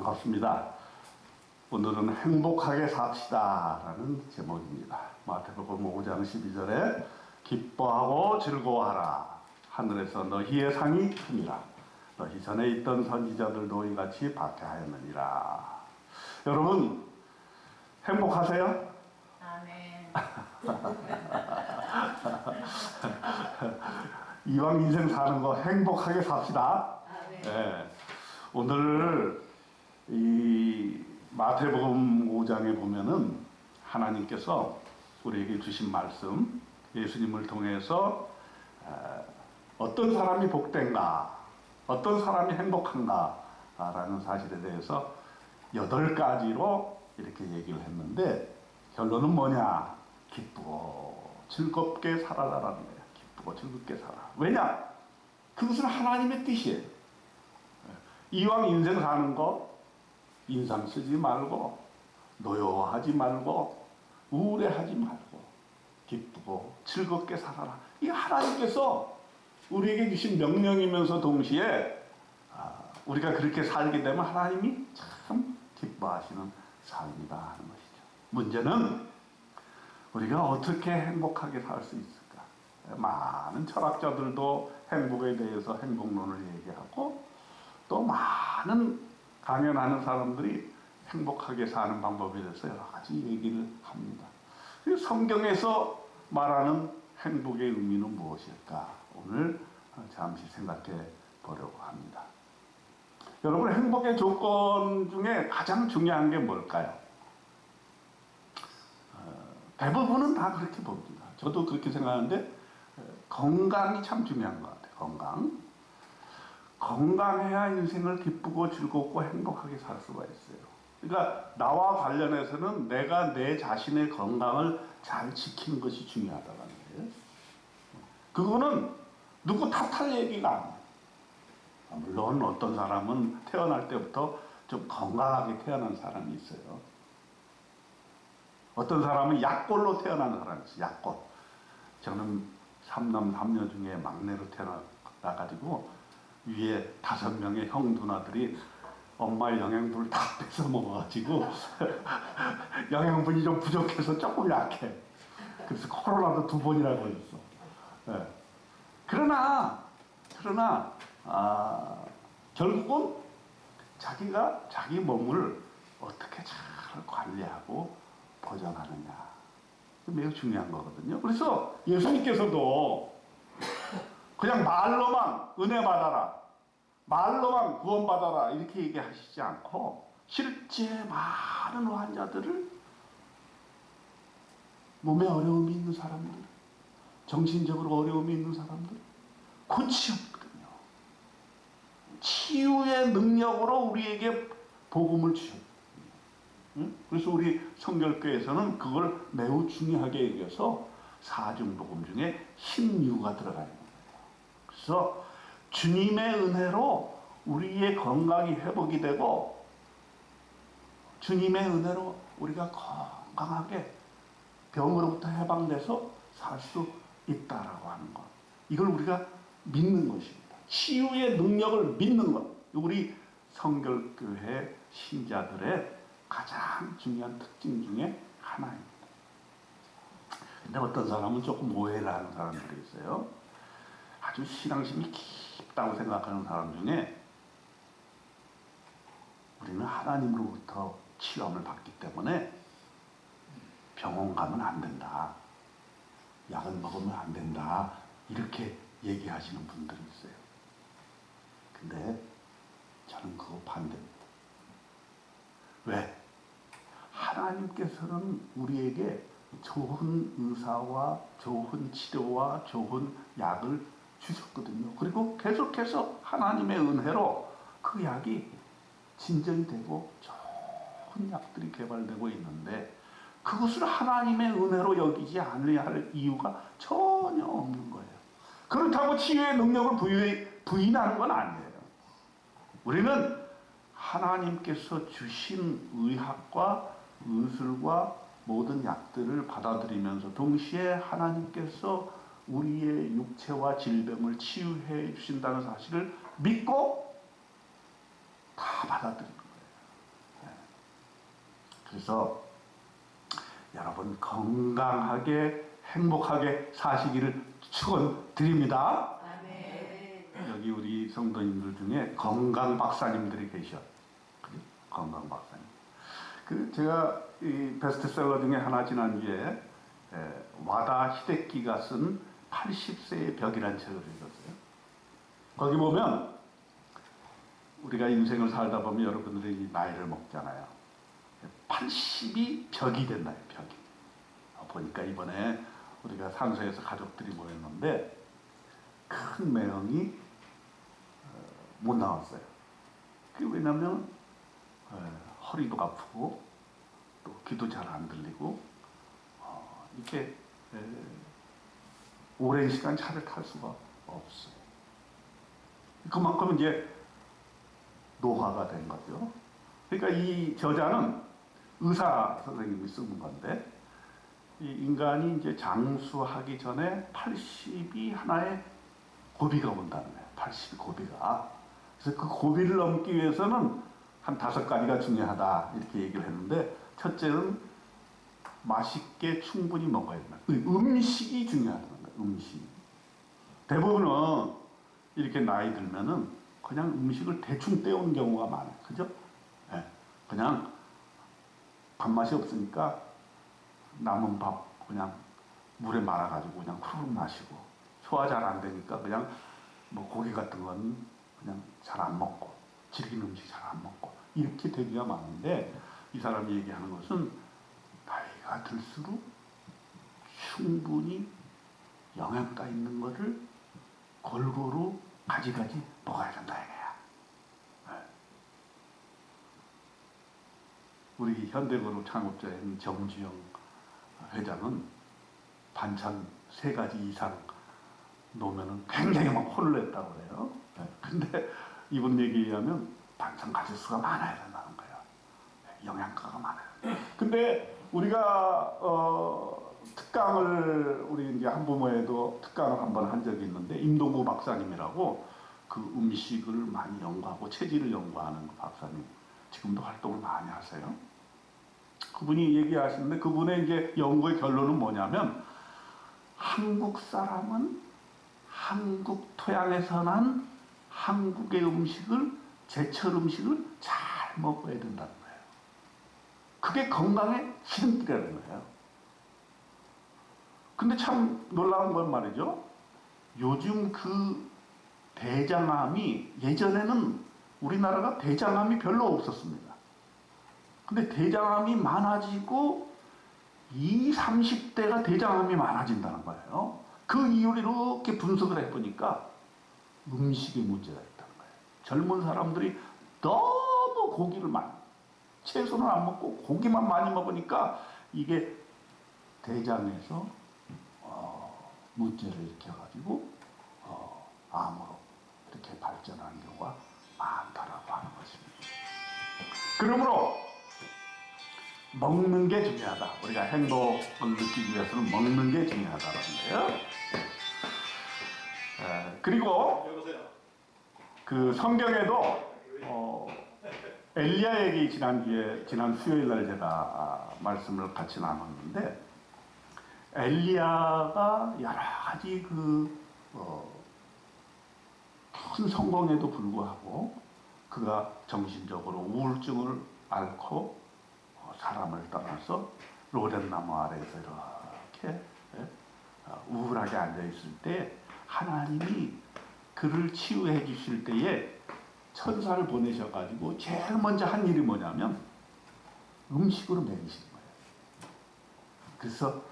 반갑습니다. 오늘은 행복하게 삽시다 라는 제목입니다. 마태복음 5장 12절에 기뻐하고 즐거워하라. 하늘에서 너희의 상이 큼이라. 너희 전에 있던 선지자들도 이같이 박해하였느니라. 여러분 행복하세요? 아멘. 이왕 인생 사는 거 행복하게 삽시다. 아멘. 네. 오늘 이 마태복음 5장에 보면은 하나님께서 우리에게 주신 말씀, 예수님을 통해서 어떤 사람이 복된가, 어떤 사람이 행복한가 라는 사실에 대해서 8가지로 이렇게 얘기를 했는데, 결론은 뭐냐? 기쁘고 즐겁게 살아라라는 거예요. 기쁘고 즐겁게 살아. 왜냐? 그것은 하나님의 뜻이에요. 이왕 인생 사는 거 인상 쓰지 말고, 노여워하지 말고, 우울해하지 말고 기쁘고 즐겁게 살아라. 이 하나님께서 우리에게 주신 명령이면서 동시에 우리가 그렇게 살게 되면 하나님이 참 기뻐하시는 삶이다 하는 것이죠. 문제는 우리가 어떻게 행복하게 살 수 있을까? 많은 철학자들도 행복에 대해서 행복론을 얘기하고, 또 많은 강연하는 사람들이 행복하게 사는 방법에 대해서 여러 가지 얘기를 합니다. 성경에서 말하는 행복의 의미는 무엇일까? 오늘 잠시 생각해 보려고 합니다. 여러분, 행복의 조건 중에 가장 중요한 게 뭘까요? 대부분은 다 그렇게 봅니다. 저도 그렇게 생각하는데 건강이 참 중요한 것 같아요. 건강해야 인생을 기쁘고 즐겁고 행복하게 살 수가 있어요. 그러니까 나와 관련해서는 내가 내 자신의 건강을 잘 지키는 것이 중요하다는 거예요. 그거는 누구 탓할 얘기가 아니에요. 물론 어떤 사람은 태어날 때부터 좀 건강하게 태어난 사람이 있어요. 어떤 사람은 약골로 태어난 사람이 있어요. 약골. 저는 3남 3녀 중에 막내로 태어나가지고 위에 5명의 형 누나들이 엄마의 영양분을 다 뺏어 먹어가지고 영양분이 좀 부족해서 조금 약해. 그래서 코로나도 2번이나 걸렸어. 네. 그러나 결국은 자기가 자기 몸을 어떻게 잘 관리하고 보존하느냐, 매우 중요한 거거든요. 그래서 예수님께서도 그냥 말로만 은혜 받아라, 말로만 구원받아라 이렇게 얘기하시지 않고, 실제 많은 환자들을, 몸에 어려움이 있는 사람들, 정신적으로 어려움이 있는 사람들 고치셨거든요. 치유의 능력으로 우리에게 복음을 주셨거든요. 그래서 우리 성결교에서는 그걸 매우 중요하게 여겨서 사중복음 중에 신유가 들어가 있는 거예요. 그래서 주님의 은혜로 우리의 건강이 회복이 되고, 주님의 은혜로 우리가 건강하게 병으로부터 해방돼서 살 수 있다라고 하는 것, 이걸 우리가 믿는 것입니다. 치유의 능력을 믿는 것, 우리 성결교회 신자들의 가장 중요한 특징 중에 하나입니다. 근데 어떤 사람은 조금 오해를 하는 사람들이 있어요. 아주 신앙심이 깊다고 생각하는 사람 중에 우리는 하나님으로부터 치유함을 받기 때문에 병원 가면 안 된다, 약을 먹으면 안 된다, 이렇게 얘기하시는 분들이 있어요. 근데 저는 그거 반대입니다. 왜? 하나님께서는 우리에게 좋은 의사와 좋은 치료와 좋은 약을 주셨거든요. 그리고 계속해서 하나님의 은혜로 그 약이 진전이 되고 좋은 약들이 개발되고 있는데, 그것을 하나님의 은혜로 여기지 않으려 할 이유가 전혀 없는 거예요. 그렇다고 치유의 능력을 부인하는 건 아니에요. 우리는 하나님께서 주신 의학과 의술과 모든 약들을 받아들이면서 동시에 하나님께서 우리의 육체와 질병을 치유해 주신다는 사실을 믿고 다 받아들이는 거예요. 그래서 여러분 건강하게 행복하게 사시기를 축원드립니다. 여기 우리 성도님들 중에 건강 박사님들이 계셔. 그죠? 건강 박사님. 제가 이 베스트셀러 중에 하나 지난주에 와다 히데키가 쓴 80세의 벽이라는 책을 읽었어요. 거기 보면 우리가 인생을 살다 보면 여러분들이 나이를 먹잖아요. 80이 벽이 된다요, 벽이. 보니까 이번에 우리가 산소에서 가족들이 모였는데 큰 매형이 못 나왔어요. 그게 왜냐면 허리도 아프고 또 귀도 잘 안 들리고 이렇게 오랜 시간 차를 탈 수가 없어요. 그만큼 이제 노화가 된 거죠. 그러니까 이 저자는 의사 선생님이 쓰는 건데 이 인간이 이제 장수하기 전에 80이 하나의 고비가 온다는 거예요. 80이 고비가. 그래서 그 고비를 넘기 위해서는 한 5가지가 중요하다 이렇게 얘기를 했는데 첫째는 맛있게 충분히 먹어야 된다. 음식이 중요하다는 거예요. 음식. 대부분은 이렇게 나이 들면은 그냥 음식을 대충 때우는 경우가 많아요. 그죠? 네. 그냥 밥맛이 없으니까 남은 밥 그냥 물에 말아가지고 그냥 후루룩 마시고 소화 잘 안 되니까 그냥 뭐 고기 같은 건 그냥 잘 안 먹고 질긴 음식 잘 안 먹고 이렇게 되기가 많은데 이 사람이 얘기하는 것은 나이가 들수록 충분히 영양가 있는 거를 골고루 가지가지 먹어야 된다 이거야. 네. 우리 현대그룹 창업자인 정주영 회장은 반찬 3가지 이상 놓으면 굉장히 막 혼을 냈다고 그래요. 네. 근데 이분 얘기에 의하면 반찬 가짓수가 많아야 된다는 거예요. 네. 영양가가 많아요. 근데 우리가 특강을 우리 이제 한부모에도 특강을 한번 한 적이 있는데 임동구 박사님이라고 그 음식을 많이 연구하고 체질을 연구하는 박사님 지금도 활동을 많이 하세요. 그분이 얘기하시는데 그분의 이제 연구의 결론은 뭐냐면 한국 사람은 한국 토양에서 난 한국의 음식을 제철 음식을 잘 먹어야 된다는 거예요. 그게 건강의 지름길이라는 거예요. 근데 참 놀라운 건 말이죠. 요즘 그 대장암이 예전에는 우리나라가 대장암이 별로 없었습니다. 근데 대장암이 많아지고 20, 30대가 대장암이 많아진다는 거예요. 그 이유를 이렇게 분석을 해보니까 음식에 문제가 있다는 거예요. 젊은 사람들이 너무 고기를 많이 채소는 안 먹고 고기만 많이 먹으니까 이게 대장에서 문제를 일으켜가지고 암으로 이렇게 발전하는 경우가 많다라고 하는 것입니다. 그러므로 먹는 게 중요하다. 우리가 행복을 느끼기 위해서는 먹는 게 중요하다는 거예요. 그리고 그 성경에도 엘리야 얘기 지난 수요일 날 제가 말씀을 같이 나눴는데 엘리야가 여러 가지 큰 성공에도 불구하고 그가 정신적으로 우울증을 앓고 사람을 떠나서 로뎀나무 아래에서 이렇게 우울하게 앉아있을 때 하나님이 그를 치유해 주실 때에 천사를 보내셔가지고 제일 먼저 한 일이 뭐냐면 음식으로 먹이시는 거예요. 그래서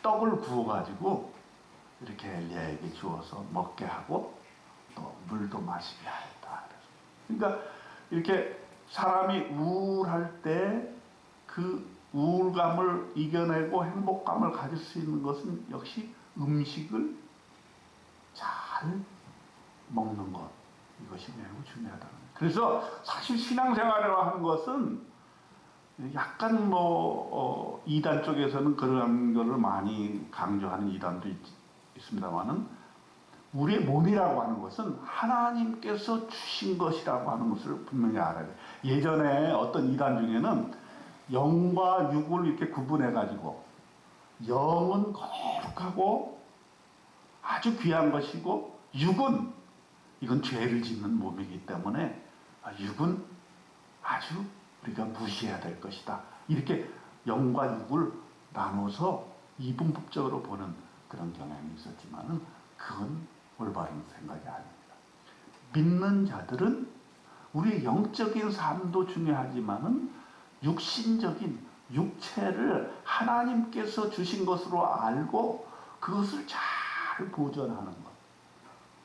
떡을 구워가지고 이렇게 엘리야에게 주어서 먹게 하고 또 물도 마시게 하였다. 그러니까 이렇게 사람이 우울할 때 그 우울감을 이겨내고 행복감을 가질 수 있는 것은 역시 음식을 잘 먹는 것, 이것이 매우 중요하다는 거예요. 그래서 사실 신앙생활을 하는 것은 약간 이단 쪽에서는 그런 거를 많이 강조하는 이단도 있습니다만은 우리의 몸이라고 하는 것은 하나님께서 주신 것이라고 하는 것을 분명히 알아야 돼요. 예전에 어떤 이단 중에는 영과 육을 이렇게 구분해 가지고 영은 거룩하고 아주 귀한 것이고 육은 이건 죄를 짓는 몸이기 때문에 육은 아주 우리가 무시해야 될 것이다. 이렇게 영과 육을 나눠서 이분법적으로 보는 그런 경향이 있었지만은 그건 올바른 생각이 아닙니다. 믿는 자들은 우리의 영적인 삶도 중요하지만은 육신적인 육체를 하나님께서 주신 것으로 알고 그것을 잘 보존하는 것,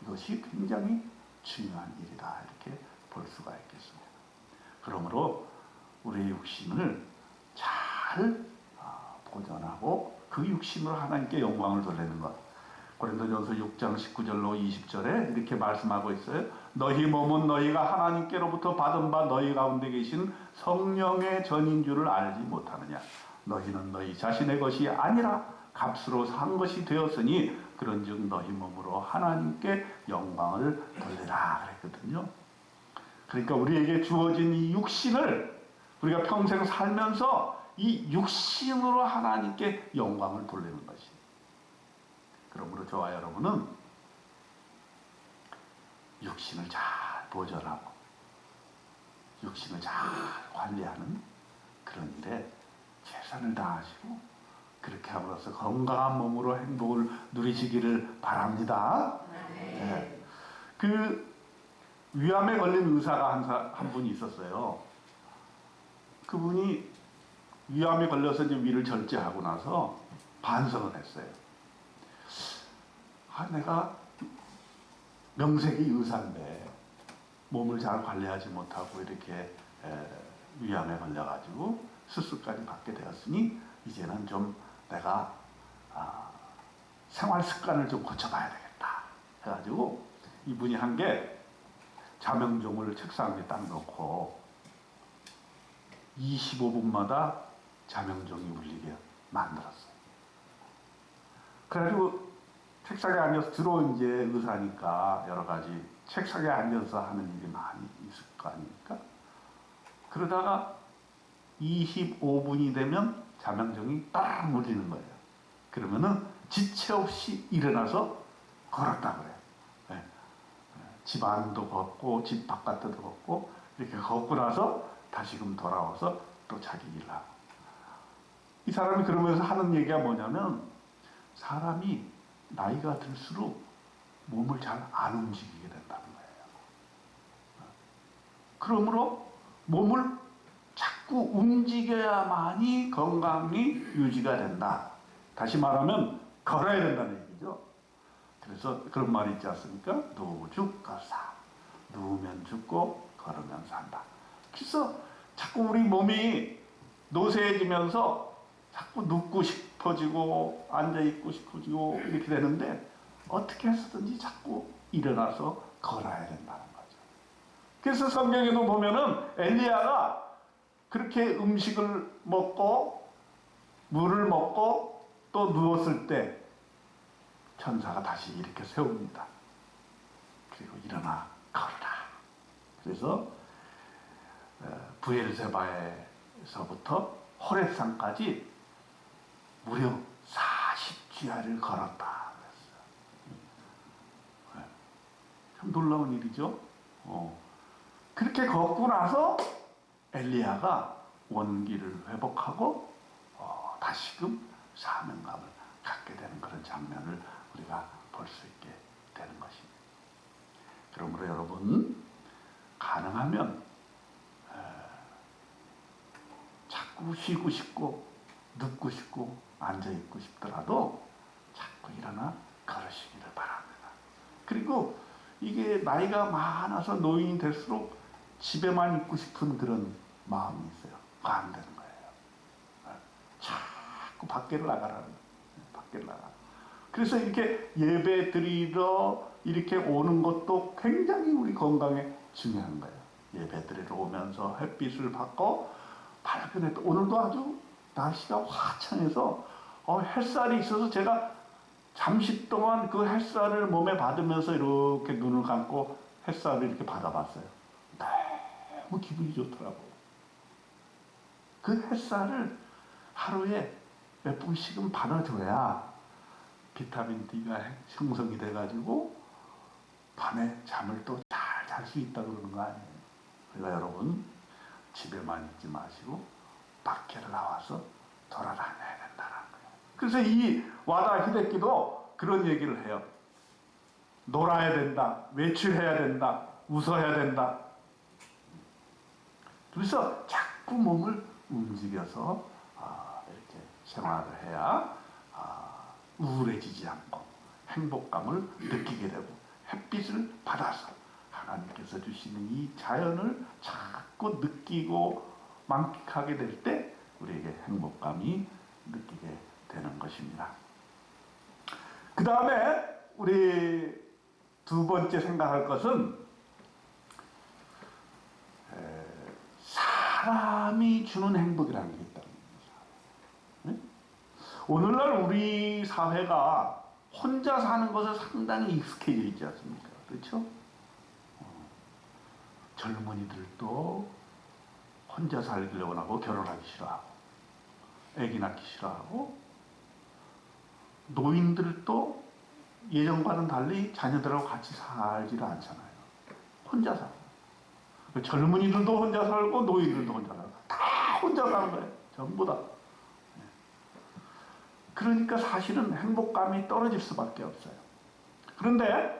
이것이 굉장히 중요한 일이다, 이렇게 볼 수가 있겠습니다. 그러므로 우리의 육신을 잘 보존하고 그 육신으로 하나님께 영광을 돌리는 것. 고린도전서 6장 19절로 20절에 이렇게 말씀하고 있어요. 너희 몸은 너희가 하나님께로부터 받은 바 너희 가운데 계신 성령의 전인 줄을 알지 못하느냐. 너희는 너희 자신의 것이 아니라 값으로 산 것이 되었으니 그런즉 너희 몸으로 하나님께 영광을 돌리라 그랬거든요. 그러니까 우리에게 주어진 이 육신을 우리가 평생 살면서 이 육신으로 하나님께 영광을 돌리는 것이. 그러므로 저와 여러분은 육신을 잘 보존하고 육신을 잘 관리하는 그런 일에 최선을 다하시고 그렇게 함으로써 건강한 몸으로 행복을 누리시기를 바랍니다. 네. 그 위암에 걸린 의사가 한 분이 있었어요. 그분이 위암에 걸려서 이제 위를 절제하고 나서 반성을 했어요. 내가 명색이 의사인데 몸을 잘 관리하지 못하고 이렇게 위암에 걸려가지고 수술까지 받게 되었으니 이제는 좀 내가 생활 습관을 좀 고쳐봐야 되겠다 해가지고 이분이 한 게 자명종을 책상 위에 딱 놓고 25분마다 자명종이 울리게 만들었어요. 그래가지고 책상에 앉아서 주로 이제 의사니까 여러 가지 책상에 앉아서 하는 일이 많이 있을 거 아닙니까? 그러다가 25분이 되면 자명종이 딱 울리는 거예요. 그러면은 지체 없이 일어나서 걸었다 그래요. 네. 집 안도 걷고 집 바깥도 걷고 이렇게 걷고 나서 다시금 돌아와서 또 자기 일하고. 이 사람이 그러면서 하는 얘기가 뭐냐면 사람이 나이가 들수록 몸을 잘 안 움직이게 된다는 거예요. 그러므로 몸을 자꾸 움직여야만이 건강이 유지가 된다. 다시 말하면 걸어야 된다는 얘기죠. 그래서 그런 말이 있지 않습니까? 누죽거사. 누우면 죽고 걸으면 산다. 그래서 자꾸 우리 몸이 노쇠해지면서 자꾸 눕고 싶어지고 앉아있고 싶어지고 이렇게 되는데 어떻게 해서든지 자꾸 일어나서 걸어야 된다는 거죠. 그래서 성경에도 보면은 엘리야가 그렇게 음식을 먹고 물을 먹고 또 누웠을 때 천사가 다시 이렇게 세웁니다. 그리고 일어나 걸어라. 그래서 브엘세바에서부터 호렙산까지 무려 40지하를 걸었다 그랬어요. 참 놀라운 일이죠. 그렇게 걷고 나서 엘리야가 원기를 회복하고 다시금 사명감을 갖게 되는 그런 장면을 우리가 볼 수 있게 되는 것입니다. 그러므로 여러분 가능하면 자꾸 쉬고 싶고 눕고 싶고 앉아있고 싶더라도 자꾸 일어나 걸으시기를 바랍니다. 그리고 이게 나이가 많아서 노인이 될수록 집에만 있고 싶은 그런 마음이 있어요. 그거 안 되는 거예요. 자꾸 밖으로 나가라는 거예요. 밖으로 나가. 그래서 이렇게 예배 드리러 이렇게 오는 것도 굉장히 우리 건강에 중요한 거예요. 예배 드리러 오면서 햇빛을 받고 밝은 해, 오늘도 아주 날씨가 화창해서 햇살이 있어서 제가 잠시 동안 그 햇살을 몸에 받으면서 이렇게 눈을 감고 햇살을 이렇게 받아봤어요. 너무 기분이 좋더라고요. 그 햇살을 하루에 몇 분씩은 받아줘야 비타민 D가 형성이 돼가지고 밤에 잠을 또 잘 잘 수 있다고 그러는 거 아니에요. 그러니까 여러분 집에만 있지 마시고 밖에를 나와서 돌아다녀야 된다는 거예요. 그래서 이 와다 히데키도 그런 얘기를 해요. 놀아야 된다, 외출해야 된다, 웃어야 된다. 그래서 자꾸 몸을 움직여서 이렇게 생활을 해야 우울해지지 않고 행복감을 느끼게 되고 햇빛을 받아서 하나님께서 주시는 이 자연을 자꾸 느끼고 만끽하게 될 때 우리에게 행복감이 느끼게 되는 것입니다. 그 다음에 우리 두 번째 생각할 것은 사람이 주는 행복이라는 게 있다는 겁니다. 오늘날 우리 사회가 혼자 사는 것에 상당히 익숙해져 있지 않습니까? 그렇죠? 젊은이들도 혼자 살기려고 하고 결혼하기 싫어하고 아기 낳기 싫어하고 노인들도 예전과는 달리 자녀들하고 같이 살지를 않잖아요. 혼자 살아요. 젊은이들도 혼자 살고 노인들도 혼자 살고 다 혼자 사는 거예요. 전부 다. 그러니까 사실은 행복감이 떨어질 수밖에 없어요. 그런데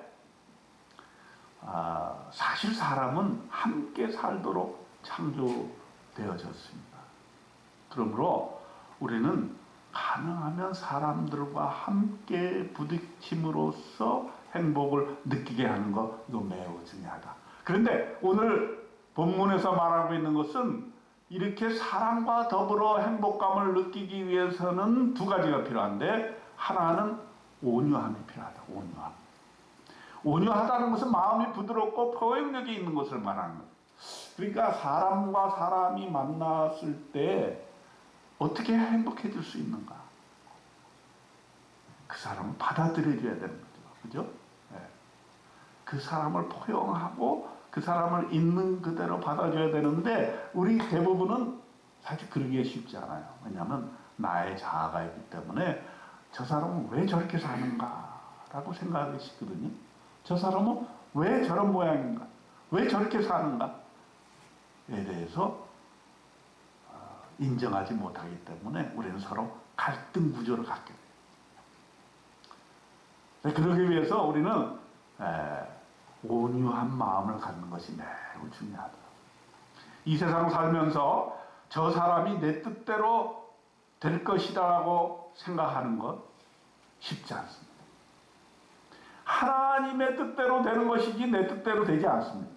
사실 사람은 함께 살도록 창조되어졌습니다. 그러므로 우리는 가능하면 사람들과 함께 부딪힘으로써 행복을 느끼게 하는 것, 이거 매우 중요하다. 그런데 오늘 본문에서 말하고 있는 것은 이렇게 사람과 더불어 행복감을 느끼기 위해서는 두 가지가 필요한데, 하나는 온유함이 필요하다. 온유함. 온유하다는 것은 마음이 부드럽고 포용력이 있는 것을 말하는 거예요. 그러니까 사람과 사람이 만났을 때 어떻게 행복해질 수 있는가? 그 사람을 받아들여줘야 되는 거죠. 그죠? 네. 그 사람을 포용하고 그 사람을 있는 그대로 받아줘야 되는데 우리 대부분은 사실 그러기가 쉽지 않아요. 왜냐하면 나의 자아가 있기 때문에 저 사람은 왜 저렇게 사는가? 라고 생각하기 쉽거든요. 저 사람은 왜 저런 모양인가? 왜 저렇게 사는가? 에 대해서 인정하지 못하기 때문에 우리는 서로 갈등 구조를 갖게 돼요. 그러기 위해서 우리는 온유한 마음을 갖는 것이 매우 중요하다. 이 세상 살면서 저 사람이 내 뜻대로 될 것이라고 생각하는 것 쉽지 않습니다. 하나님의 뜻대로 되는 것이지 내 뜻대로 되지 않습니다.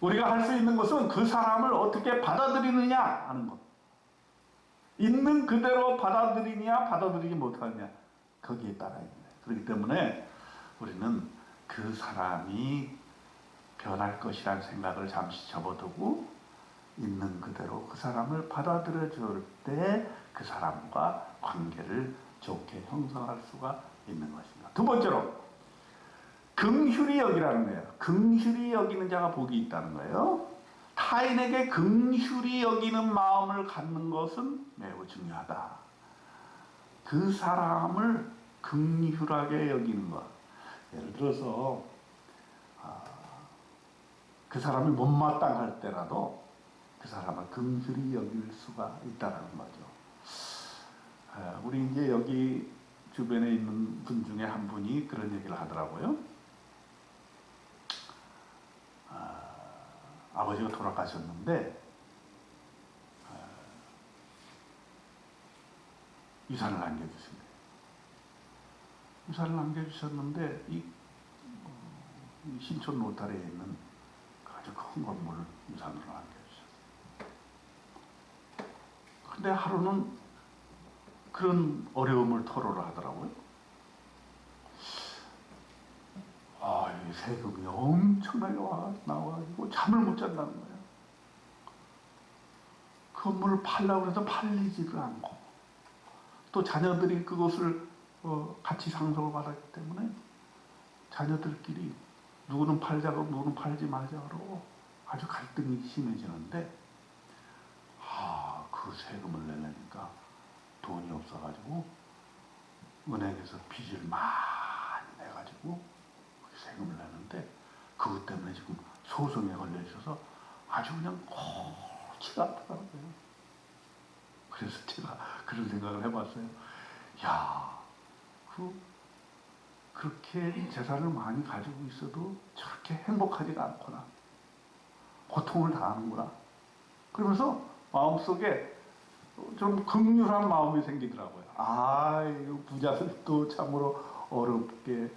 우리가 할 수 있는 것은 그 사람을 어떻게 받아들이느냐 하는 것. 있는 그대로 받아들이냐 받아들이지 못하느냐 거기에 따라 있는 거예요. 그렇기 때문에 우리는 그 사람이 변할 것이라는 생각을 잠시 접어두고 있는 그대로 그 사람을 받아들여 줄 때 그 사람과 관계를 좋게 형성할 수가 있는 것입니다. 두 번째로 긍휼히 여기라는 거예요. 긍휼히 여기는 자가 복이 있다는 거예요. 타인에게 긍휼히 여기는 마음을 갖는 것은 매우 중요하다. 그 사람을 긍휼하게 여기는 것. 예를 들어서 그 사람이 못마땅할 때라도 그 사람을 긍휼히 여길 수가 있다는 거죠. 우리 이제 여기 주변에 있는 분 중에 한 분이 그런 얘기를 하더라고요. 아버지가 돌아가셨는데 유산을 남겨주신 거예요. 유산을 남겨주셨는데 이 신촌 로타리에 있는 아주 큰 건물을 유산으로 남겨주셨어요. 근데 하루는 그런 어려움을 토로를 하더라고요. 이 세금이 엄청나게 나와가지고 잠을 못 잔다는 거예요. 그 건물을 팔려고 해도 팔리지를 않고 또 자녀들이 그것을 같이 상속을 받았기 때문에 자녀들끼리 누구는 팔자고 누구는 팔지 말자 그러고 아주 갈등이 심해지는데 그 세금을 내려니까 돈이 없어가지고 은행에서 빚을 많이 내가지고 세금을 내는데 그것 때문에 지금 소송에 걸려 있어서 아주 그냥 골치가 아프더라고요. 그래서 제가 그런 생각을 해봤어요. 야, 그렇게 재산을 많이 가지고 있어도 저렇게 행복하지가 않구나. 고통을 당하는구나. 그러면서 마음속에 좀 극률한 마음이 생기더라고요. 아, 부자들도 참으로 어렵게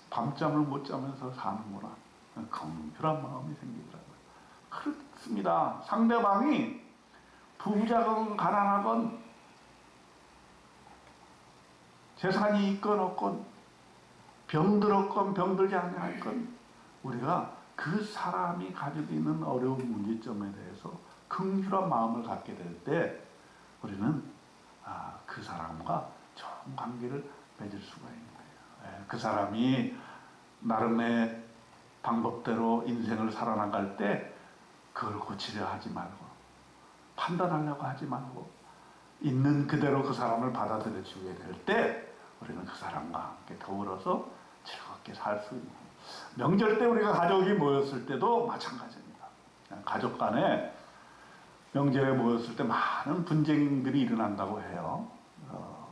밤잠을 못 자면서 사는구나. 극률한 마음이 생기더라고요. 그렇습니다. 상대방이 부자건 가난하건 재산이 있건 없건 병들었건 병들지 아니할건 우리가 그 사람이 가지고 있는 어려운 문제점에 대해서 긍휼한 마음을 갖게 될 때 우리는 그 사람과 좋은 관계를 맺을 수가 있는 거예요. 그 사람이 나름의 방법대로 인생을 살아나갈 때 그걸 고치려 하지 말고 판단하려고 하지 말고 있는 그대로 그 사람을 받아들여 주게 될 때 우리는 그 사람과 함께 더불어서 즐겁게 살 수 있는 거예요. 명절 때 우리가 가족이 모였을 때도 마찬가지입니다. 가족 간에 명절에 모였을 때 많은 분쟁들이 일어난다고 해요.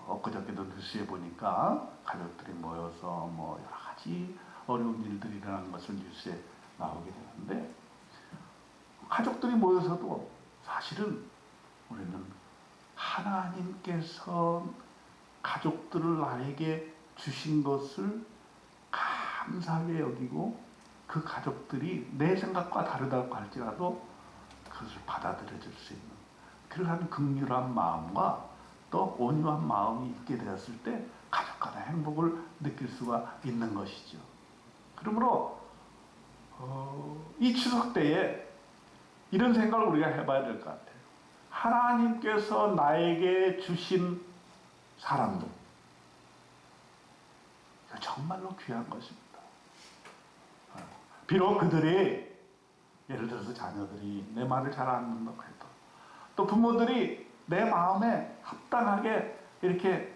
엊그저께도 뉴스에 보니까 가족들이 모여서 뭐 여러 가지 어려운 일들이 일어나는 것을 뉴스에 나오게 되는데 가족들이 모여서도 사실은 우리는 하나님께서 가족들을 나에게 주신 것을 감사하게 여기고 그 가족들이 내 생각과 다르다고 할지라도 그것을 받아들여 줄 수 있는 그러한 긍휼한 마음과 또 온유한 마음이 있게 되었을 때 가족 간의 행복을 느낄 수가 있는 것이죠. 그러므로 이 추석 때에 이런 생각을 우리가 해봐야 될 것 같아요. 하나님께서 나에게 주신 사람들 정말로 귀한 것입니다. 비록 그들이 예를 들어서 자녀들이 내 말을 잘 안 듣는다고 해도 또 부모들이 내 마음에 합당하게 이렇게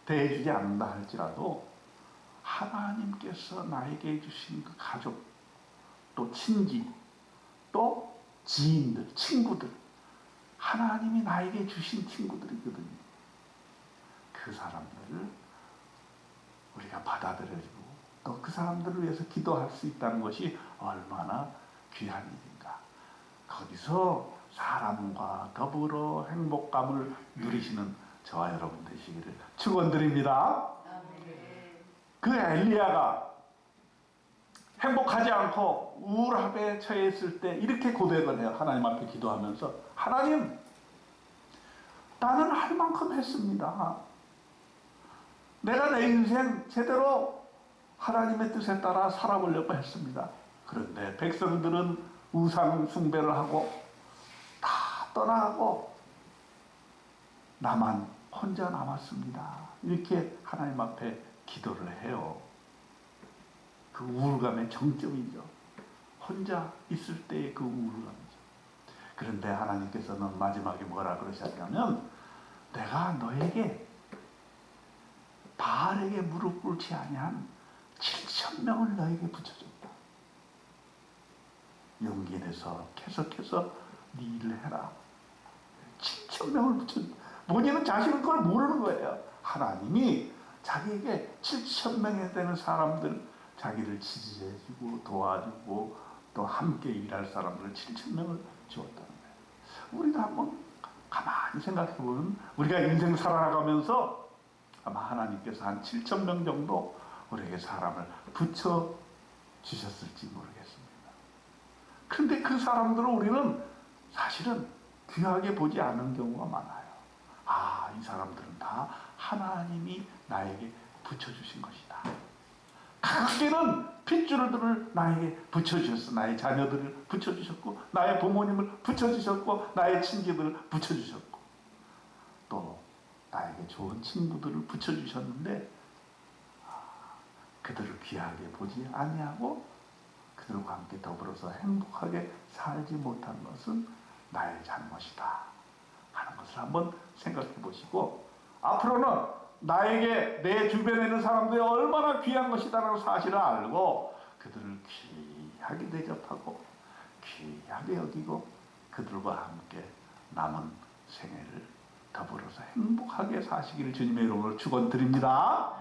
대해주지 않는다 할지라도 하나님께서 나에게 주신 그 가족 또 친지 또 지인들 친구들 하나님이 나에게 주신 친구들이거든요. 그 사람들을 우리가 받아들여주고 또 그 사람들을 위해서 기도할 수 있다는 것이 얼마나 귀한 일인가. 거기서 사람과 더불어 행복감을 누리시는 저와 여러분 되시기를 축원드립니다. 그 엘리야가 행복하지 않고 우울함에 처해 있을 때 이렇게 고백을 해요. 하나님 앞에 기도하면서 하나님, 나는 할 만큼 했습니다. 내가 내 인생 제대로 하나님의 뜻에 따라 살아보려고 했습니다. 그런데 백성들은 우상 숭배를 하고 다 떠나가고 나만 혼자 남았습니다. 이렇게 하나님 앞에 기도를 해요. 그 우울감의 정점이죠. 혼자 있을 때의 그 우울감이죠. 그런데 하나님께서는 마지막에 뭐라 그러셨냐면 내가 너에게 바알에게 무릎 꿇지 아니한 7,000명을 너에게 붙여줬다. 용기 내서 계속해서 네 일을 해라. 7,000명을 붙여줬다. 본인은 자신은 그걸 모르는 거예요. 하나님이 자기에게 7,000명에 되는 사람들 자기를 지지해주고 도와주고 또 함께 일할 사람들을 7,000명을 주었다는 거예요. 우리가 한번 가만히 생각해보면 우리가 인생 살아가면서 아마 하나님께서 한 7,000명 정도 우리에게 사람을 붙여주셨을지 모르겠습니다. 그런데 그 사람들을 우리는 사실은 귀하게 보지 않은 경우가 많아요. 이 사람들은 다 하나님이 나에게 붙여주신 것이다. 각계는 핏줄들을 나에게 붙여주셨어. 나의 자녀들을 붙여주셨고 나의 부모님을 붙여주셨고 나의 친지들을 붙여주셨고 또 나에게 좋은 친구들을 붙여주셨는데 그들을 귀하게 보지 아니하고 그들과 함께 더불어서 행복하게 살지 못한 것은 나의 잘못이다 하는 것을 한번 생각해 보시고, 앞으로는 나에게 내 주변에 있는 사람들이 얼마나 귀한 것이다라는 사실을 알고 그들을 귀하게 대접하고 귀하게 여기고 그들과 함께 남은 생애를 더불어서 행복하게 사시기를 주님의 이름으로 축원드립니다.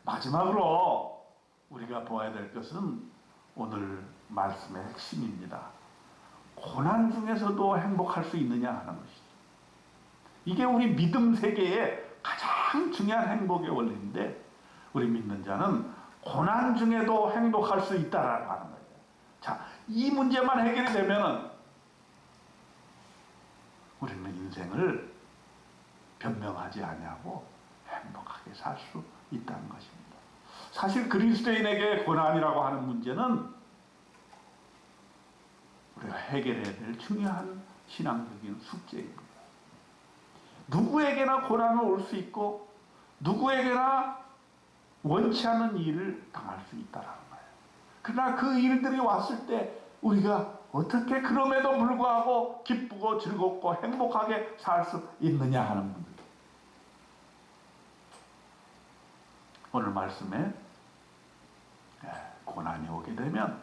마지막으로 우리가 보아야 될 것은 오늘 말씀의 핵심입니다. 고난 중에서도 행복할 수 있느냐 하는 것이죠. 이게 우리 믿음 세계의 가장 중요한 행복의 원리인데, 우리 믿는 자는 고난 중에도 행복할 수 있다라고 하는 거예요. 자, 이 문제만 해결이 되면은 우리는 인생을 변명하지 아니하고 행복하게 살 수 있다는 것입니다. 사실 그리스도인에게 고난이라고 하는 문제는 우리가 해결해야 될 중요한 신앙적인 숙제입니다. 누구에게나 고난은 올 수 있고 누구에게나 원치 않은 일을 당할 수 있다는 거예요. 그러나 그 일들이 왔을 때 우리가 어떻게 그럼에도 불구하고 기쁘고 즐겁고 행복하게 살 수 있느냐 하는 문제. 오늘 말씀에 고난이 오게 되면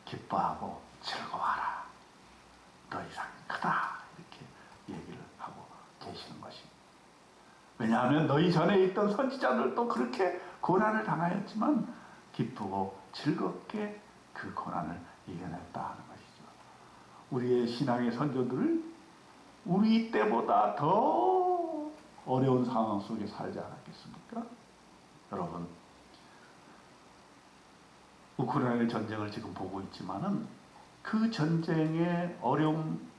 기뻐하고 즐거워하라. 더 이상 크다. 이렇게 얘기를 하고 계시는 것입니다. 왜냐하면 너희 전에 있던 선지자들도 그렇게 고난을 당하였지만 기쁘고 즐겁게 그 고난을 이겨냈다 하는 것이죠. 우리의 신앙의 선조들을 우리 때보다 더 어려운 상황 속에 살지 않았겠습니까? 여러분, 우크라이나 전쟁을 지금 보고 있지만은 그 전쟁의 어려움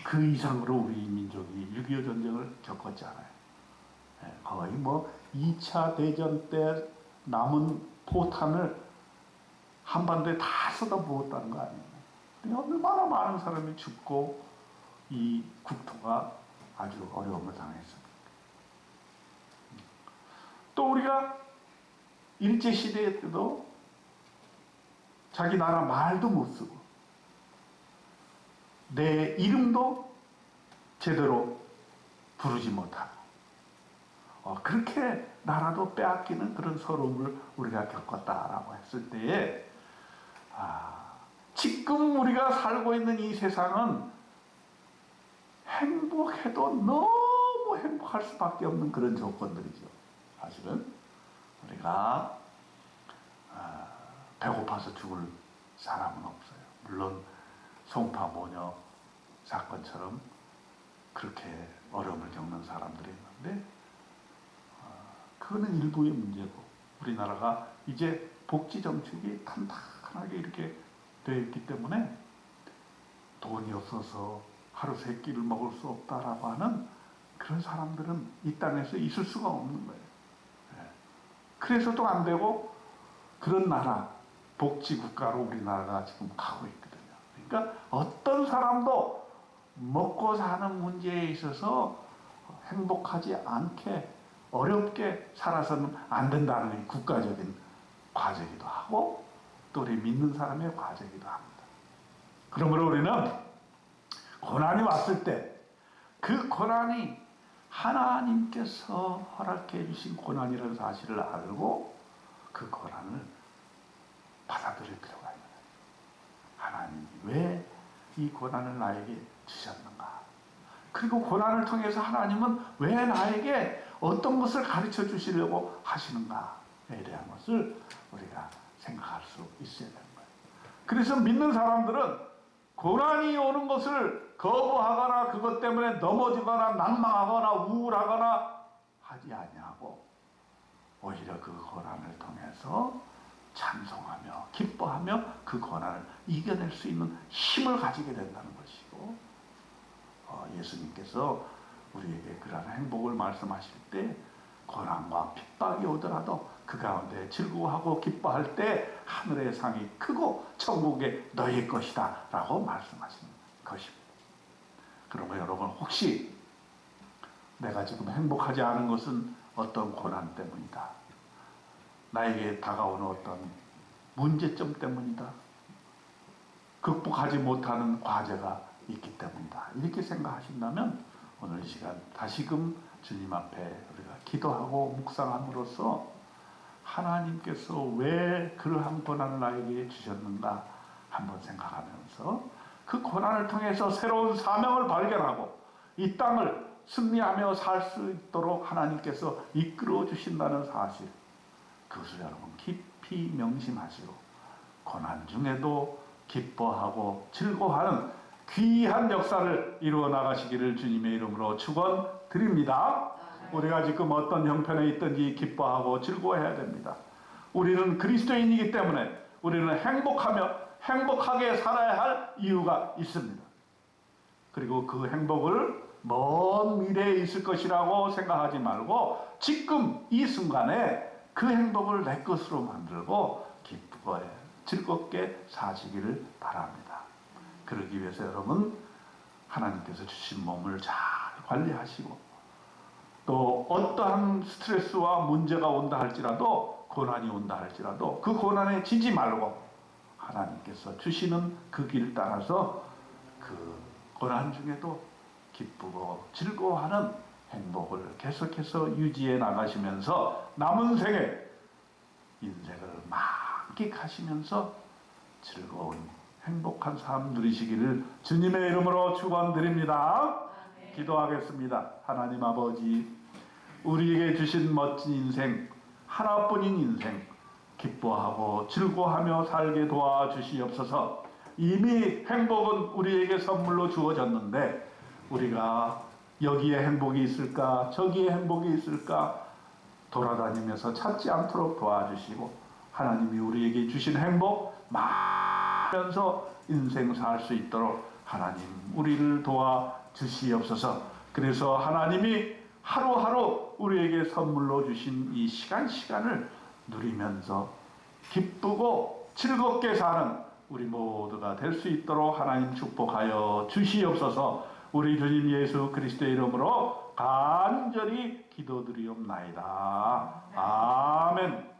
그 이상으로 우리 민족이 6.25 전쟁을 겪었잖아요. 거의 2차 대전 때 남은 포탄을 한반도에 다 쏟아부었다는 거 아니에요. 얼마나 많은 사람이 죽고 이 국토가 아주 어려움을 당했습니다. 또 우리가 일제시대 때도 자기 나라 말도 못 쓰고 내 이름도 제대로 부르지 못하고 그렇게 나라도 빼앗기는 그런 서러움을 우리가 겪었다라고 했을 때에 지금 우리가 살고 있는 이 세상은 행복해도 너무 행복할 수밖에 없는 그런 조건들이죠. 사실은 우리가 배고파서 죽을 사람은 없어요. 물론 송파 모녀 사건처럼 그렇게 어려움을 겪는 사람들이 있는데 그거는 일부의 문제고, 우리나라가 이제 복지 정책이 탄탄하게 이렇게 되어 있기 때문에 돈이 없어서 하루 세 끼를 먹을 수 없다라고 하는 그런 사람들은 이 땅에서 있을 수가 없는 거예요. 그래서도 안 되고 그런 나라, 복지국가로 우리나라가 지금 가고 있거든요. 그러니까 어떤 사람도 먹고 사는 문제에 있어서 행복하지 않게 어렵게 살아서는 안 된다는 국가적인 과제이기도 하고 또 우리 믿는 사람의 과제이기도 합니다. 그러므로 우리는 고난이 왔을 때 그 고난이 하나님께서 허락해 주신 고난이라는 사실을 알고 그 고난을 받아들일 필요가 있는 거예요. 하나님이 왜 이 고난을 나에게 주셨는가? 그리고 고난을 통해서 하나님은 왜 나에게 어떤 것을 가르쳐 주시려고 하시는가에 대한 것을 우리가 생각할 수 있어야 되는 거예요. 그래서 믿는 사람들은 고난이 오는 것을 거부하거나 그것 때문에 넘어지거나 난망하거나 우울하거나 하지 아니하고 오히려 그 고난을 통해서 찬송하며 기뻐하며 그 고난을 이겨낼 수 있는 힘을 가지게 된다는 것이고, 예수님께서 우리에게 그러한 행복을 말씀하실 때 고난과 핍박이 오더라도 그 가운데 즐거워하고 기뻐할 때 하늘의 상이 크고 천국의 너희 것이다 라고 말씀하시는 것입니다. 그러면 여러분, 혹시 내가 지금 행복하지 않은 것은 어떤 고난 때문이다, 나에게 다가오는 어떤 문제점 때문이다, 극복하지 못하는 과제가 있기 때문이다. 이렇게 생각하신다면 오늘 이 시간 다시금 주님 앞에 우리가 기도하고 묵상함으로써 하나님께서 왜 그러한 고난을 나에게 주셨는가 한번 생각하면서 그 고난을 통해서 새로운 사명을 발견하고 이 땅을 승리하며 살 수 있도록 하나님께서 이끌어 주신다는 사실, 그것을 여러분 깊이 명심하시고 고난 중에도 기뻐하고 즐거워하는 귀한 역사를 이루어 나가시기를 주님의 이름으로 축원드립니다. 우리가 지금 어떤 형편에 있든지 기뻐하고 즐거워해야 됩니다. 우리는 그리스도인이기 때문에 우리는 행복하게 살아야 할 이유가 있습니다. 그리고 그 행복을 먼 미래에 있을 것이라고 생각하지 말고 지금 이 순간에 그 행복을 내 것으로 만들고 기쁘고 즐겁게 사시기를 바랍니다. 그러기 위해서 여러분 하나님께서 주신 몸을 잘 관리하시고 또 어떠한 스트레스와 문제가 온다 할지라도 고난이 온다 할지라도 그 고난에 지지 말고 하나님께서 주시는 그 길 따라서 그 고난 중에도 기쁘고 즐거워하는 행복을 계속해서 유지해 나가시면서 남은 생에 인생을 만끽하시면서 즐거운 행복한 삶 누리시기를 주님의 이름으로 축원드립니다. 기도하겠습니다. 하나님 아버지, 우리에게 주신 멋진 인생, 하나뿐인 인생 기뻐하고 즐거워하며 살게 도와주시옵소서. 이미 행복은 우리에게 선물로 주어졌는데 우리가 여기에 행복이 있을까 저기에 행복이 있을까 돌아다니면서 찾지 않도록 도와주시고 하나님이 우리에게 주신 행복 많으면서 인생 살 수 있도록 하나님 우리를 도와주시옵소서. 그래서 하나님이 하루하루 우리에게 선물로 주신 이 시간을 누리면서 기쁘고 즐겁게 사는 우리 모두가 될 수 있도록 하나님 축복하여 주시옵소서. 우리 주님 예수 그리스도의 이름으로 간절히 기도드리옵나이다. 아멘.